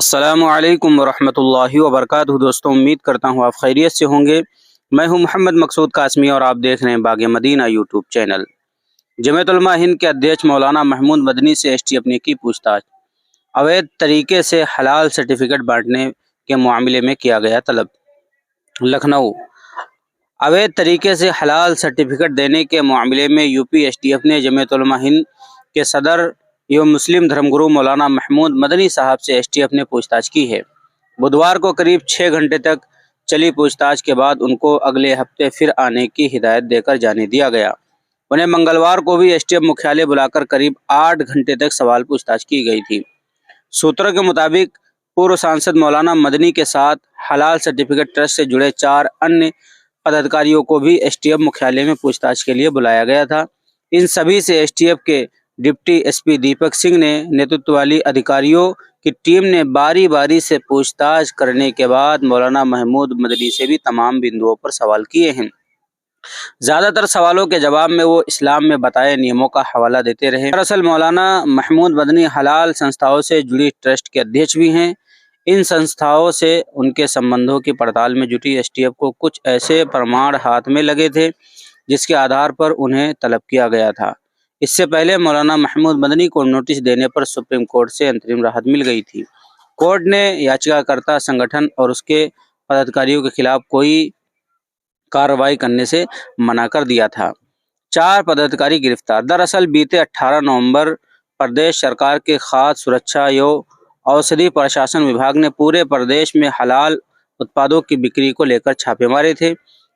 अस्सलामु अलैकुम वरहमतुल्लाहि वबरकातुहू। दोस्तों, उम्मीद करता हूँ आप खैरियत से होंगे। मैं हूँ मोहम्मद मकसूद कासमी और आप देख रहे हैं बाग़ Medina YouTube channel. Jamiat Ulama Hind के अध्यक्ष मौलाना महमूद मदनी से एसटीएफ ने की पूछताछ। अवैध तरीके से हलाल सर्टिफिकेट बांटने के मामले में किया गया तलब। लखनऊ, अवैध तरीके से हलाल सर्टिफिकेट देने के मामले में यूपी एसटीएफ ने जमीयत उलमा हिंद के सदर एवं मुस्लिम धर्मगुरु मौलाना महमूद मदनी साहब से एसटीएफ ने पूछताछ की है। बुधवार को करीब 6 घंटे तक चली पूछताछ के बाद उनको अगले हफ्ते फिर आने की हिदायत देकर जाने दिया गया। उन्हें मंगलवार को भी एसटीएफ मुख्यालय बुलाकर करीब 8 घंटे तक सवाल पूछताछ की गई थी। सूत्रों के मुताबिक पूर्व सांसद मौलाना मदनी के साथ हलाल सर्टिफिकेट ट्रस्ट से जुड़े 4 अन्य पदाधिकारियों को भी एसटीएफ मुख्यालय में पूछताछ के लिए बुलाया गया था। इन सभी से एसटीएफ के डिप्टी एसपी दीपक सिंह ने नेतृत्व वाली अधिकारियों की टीम ने बारी बारी से पूछताछ करने के बाद मौलाना महमूद मदनी से भी तमाम बिंदुओं पर सवाल किए हैं। ज़्यादातर सवालों के जवाब में वो इस्लाम में बताए नियमों का हवाला देते रहे। दरअसल मौलाना महमूद मदनी हलाल संस्थाओं से जुड़ी ट्रस्ट के अध्यक्ष भी हैं। इन संस्थाओं से उनके संबंधों की पड़ताल में जुटी एसटीएफ को कुछ ऐसे प्रमाण हाथ में लगे थे जिसके आधार पर उन्हें तलब किया गया था। इससे पहले मौलाना महमूद मदनी को नोटिस देने पर सुप्रीम कोर्ट से अंतरिम राहत मिल गई थी। कोर्ट ने याचिकाकर्ता संगठन और उसके पदाधिकारियों के खिलाफ कोई कार्रवाई करने से मना कर दिया था। 4 पदाधिकारी गिरफ्तार। दरअसल बीते 18 नवंबर प्रदेश सरकार के खाद्य सुरक्षा एवं औषधि प्रशासन विभाग ने पूरे प्रदेश में हलाल उत्पादों की बिक्री को लेकर छापे मारे थे,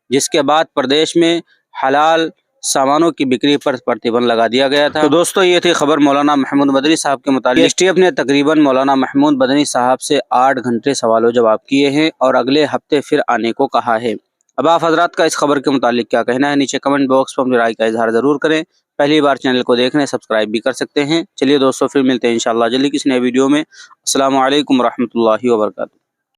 जिसके बाद प्रदेश में हलाल सामानों की बिक्री पर प्रतिबंध लगा दिया गया था। तो दोस्तों, ये थी खबर मौलाना महमूद मदनी साहब के मुताबिक। एसटीएफ ने तकरीबन मौलाना महमूद मदनी साहब से 8 घंटे सवालों जवाब किए हैं और अगले हफ्ते फिर आने को कहा है। अब आप हजरात का इस खबर के मुतालिक क्या कहना है, नीचे कमेंट बॉक्स में अपनी राय का इजहार जरूर करें। पहली बार चैनल को देख रहे हैं, सब्सक्राइब भी कर सकते हैं। चलिए दोस्तों, फिर मिलते हैं इंशाल्लाह जल्दी किसी नए वीडियो में। अस्सलामु अलैकुम रहमतुल्लाहि व बरकातुहू।